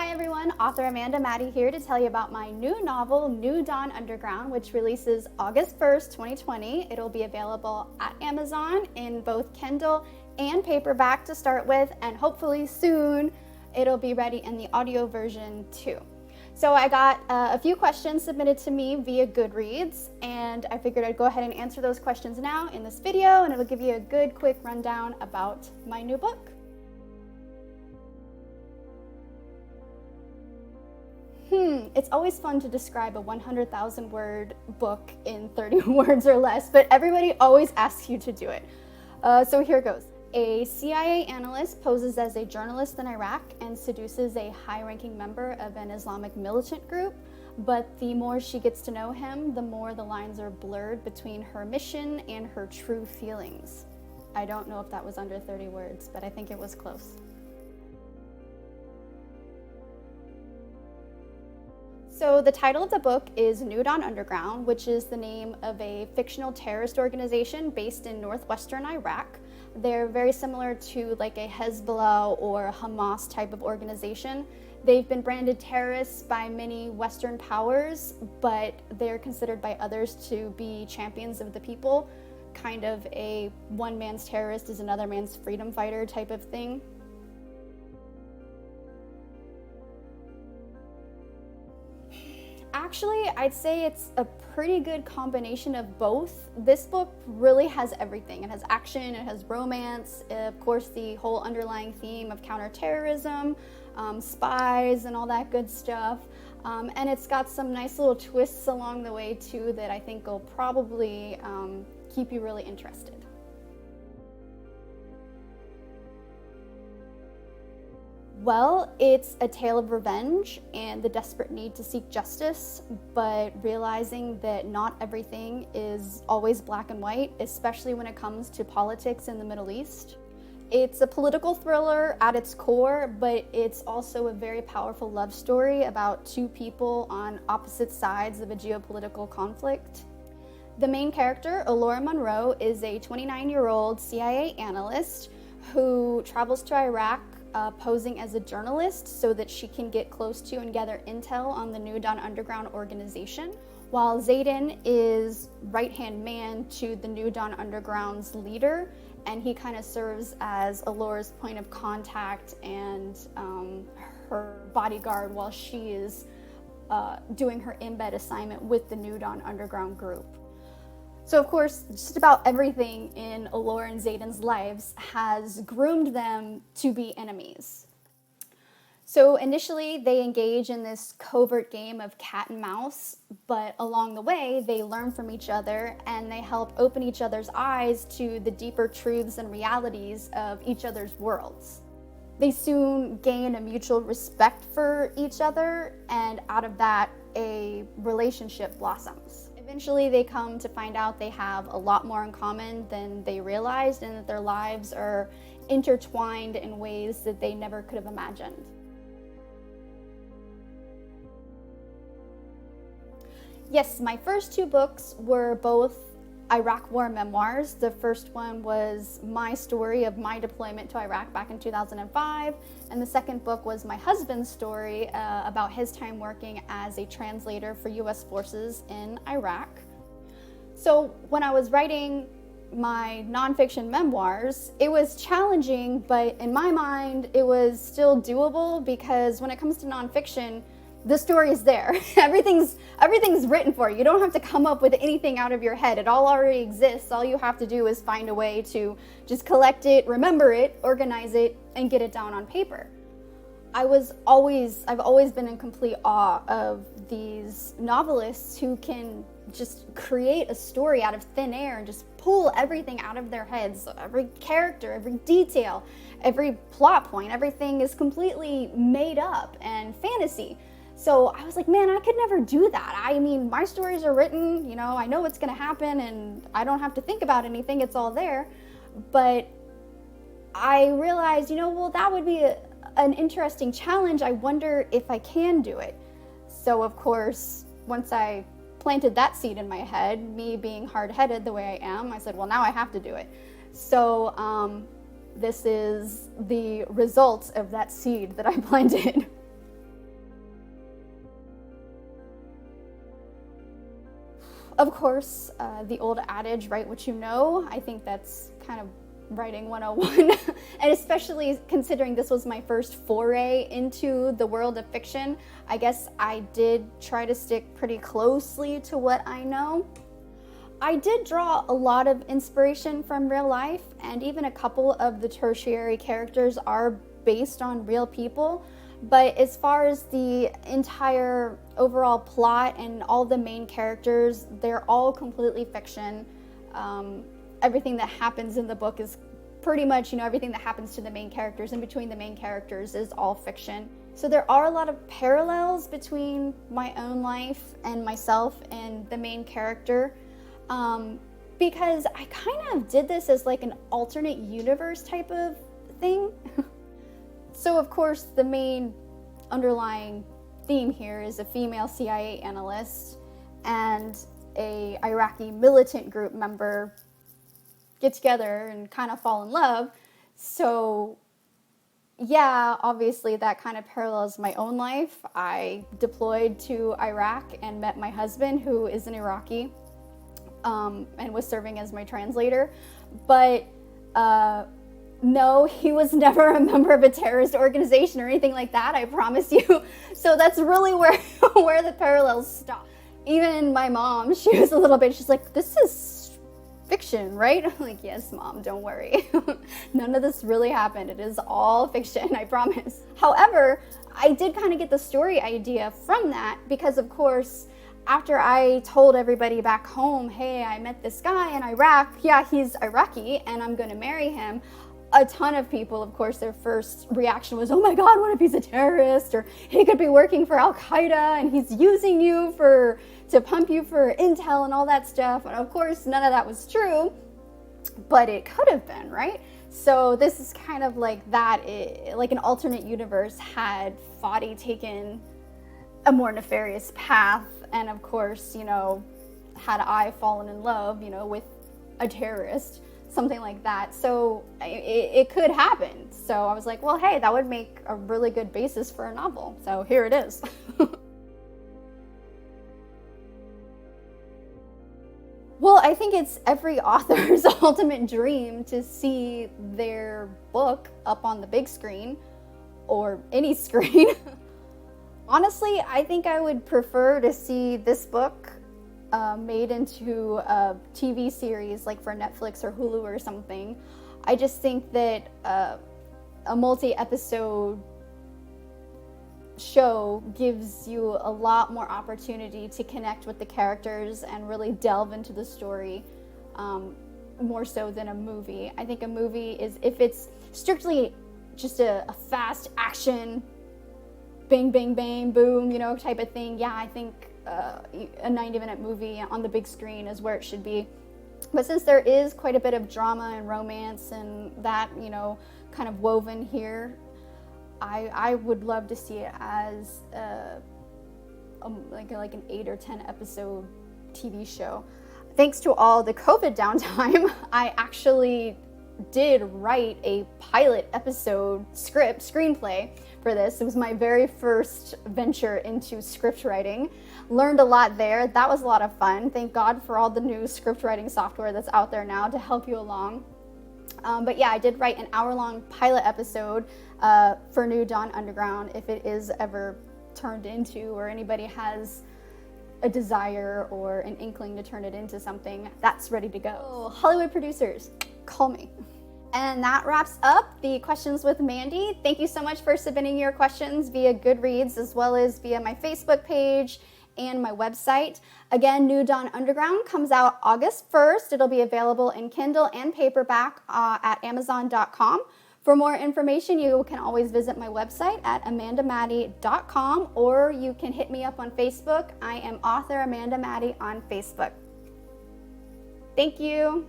Hi everyone, author Matti here to tell you about my new novel, New Dawn Underground, which releases August 1st, 2020. It'll be available at Amazon in both Kindle and paperback to start with, and hopefully soon it'll be ready in the audio version too. So I got a few questions submitted to me via Goodreads, and I figured I'd go ahead and answer those questions now in this video, and it'll give you a good quick rundown about my new book. It's always fun to describe a 100,000 word book in 30 words or less, but everybody always asks you to do it. So here goes. A CIA analyst poses as a journalist in Iraq and seduces a high-ranking member of an Islamic militant group, but the more she gets to know him, the more the lines are blurred between her mission and her true feelings. I don't know if that was under 30 words, but I think it was close. So the title of the book is New Dawn Underground, which is the name of a fictional terrorist organization based in northwestern Iraq. They're very similar to like a Hezbollah or Hamas type of organization. They've been branded terrorists by many Western powers, but they're considered by others to be champions of the people, kind of a one man's terrorist is another man's freedom fighter type of thing. Actually, I'd say it's a pretty good combination of both. This book really has everything. It has action, it has romance, of course the whole underlying theme of counterterrorism, spies and all that good stuff. And it's got some nice little twists along the way too that I think will probably keep you really interested. Well, it's a tale of revenge and the desperate need to seek justice, but realizing that not everything is always black and white, especially when it comes to politics in the Middle East. It's a political thriller at its core, but it's also a very powerful love story about two people on opposite sides of a geopolitical conflict. The main character, Elora Monroe, is a 29-year-old CIA analyst who travels to Iraq posing as a journalist so that she can get close to and gather intel on the New Dawn Underground organization, while Zayden is right-hand man to the New Dawn Underground's leader, and he kind of serves as Elora's point of contact and her bodyguard while she is doing her embed assignment with the New Dawn Underground group. So of course, just about everything in Elora and Zayden's lives has groomed them to be enemies. So initially they engage in this covert game of cat and mouse, but along the way they learn from each other and they help open each other's eyes to the deeper truths and realities of each other's worlds. They soon gain a mutual respect for each other, and out of that, a relationship blossoms. Eventually, they come to find out they have a lot more in common than they realized, and that their lives are intertwined in ways that they never could have imagined. Yes, my first two books were both Iraq War memoirs. The first one was my story of my deployment to Iraq back in 2005, and the second book was my husband's story about his time working as a translator for US forces in Iraq. So when I was writing my nonfiction memoirs, it was challenging, but in my mind it was still doable, because when it comes to nonfiction, the story is there. Everything's written for you. You don't have to come up with anything out of your head. It all already exists. All you have to do is find a way to just collect it, remember it, organize it, and get it down on paper. I've always been in complete awe of these novelists who can just create a story out of thin air and just pull everything out of their heads. So every character, every detail, every plot point, everything is completely made up and fantasy. So I was like, man, I could never do that. I mean, my stories are written, you know, I know what's gonna happen and I don't have to think about anything, it's all there. But I realized, you know, well, that would be an interesting challenge. I wonder if I can do it. So of course, once I planted that seed in my head, me being hard-headed the way I am, I said, well, now I have to do it. So this is the result of that seed that I planted. Of course, the old adage, write what you know. I think that's kind of writing 101. And especially considering this was my first foray into the world of fiction, I guess I did try to stick pretty closely to what I know. I did draw a lot of inspiration from real life, and even a couple of the tertiary characters are based on real people. But as far as the entire overall plot and all the main characters, they're all completely fiction. Everything that happens in the book is pretty much, everything that happens to the main characters and between the main characters is all fiction. So there are a lot of parallels between my own life and myself and the main character, because I kind of did this as like an alternate universe type of thing. So of course the main underlying theme here is a female CIA analyst and a Iraqi militant group member get together and kind of fall in love. So yeah, obviously that kind of parallels my own life. I deployed to Iraq and met my husband, who is an Iraqi, and was serving as my translator. But no, he was never a member of a terrorist organization or anything like that, I promise you. So that's really where the parallels stop. Even my mom, she was a little bit, she's like, this is fiction, right? I'm like, yes, Mom, don't worry. None of this really happened. It is all fiction, I promise. However, I did kind of get the story idea from that because, of course, after I told everybody back home, hey, I met this guy in Iraq, yeah, he's Iraqi and I'm going to marry him, a ton of people, of course, their first reaction was, oh my God, what if he's a terrorist? Or he could be working for Al-Qaeda and he's using you to pump you for intel and all that stuff. And of course, none of that was true, but it could have been, right? So this is kind of like that, like an alternate universe had Fadi taken a more nefarious path. And of course, had I fallen in love, with a terrorist, something like that. So it could happen. So I was like, well, hey, that would make a really good basis for a novel. So here it is. Well, I think it's every author's ultimate dream to see their book up on the big screen or any screen. Honestly, I think I would prefer to see this book made into a TV series like for Netflix or Hulu or something. I just think that a multi-episode show gives you a lot more opportunity to connect with the characters and really delve into the story more so than a movie. I think a movie is, if it's strictly just a fast action, bang, bang, bang, boom, type of thing, yeah, I think a 90-minute movie on the big screen is where it should be. But since there is quite a bit of drama and romance and that, kind of woven here, I would love to see it as like an 8 or 10 episode TV show. Thanks to all the COVID downtime, I actually did write a pilot episode screenplay for this. It was my very first venture into script writing. Learned a lot there. That was a lot of fun. Thank God for all the new script writing software that's out there now to help you along. But yeah, I did write an hour-long pilot episode for New Dawn Underground. If it is ever turned into, or anybody has a desire or an inkling to turn it into something, that's ready to go. Oh, Hollywood producers, call me. And that wraps up the Questions with Mandy. Thank you so much for submitting your questions via Goodreads as well as via my Facebook page and my website. Again, New Dawn Underground comes out August 1st. It'll be available in Kindle and paperback at Amazon.com. For more information, you can always visit my website at amandamatti.com, or you can hit me up on Facebook. I am author Amanda Matti on Facebook. Thank you.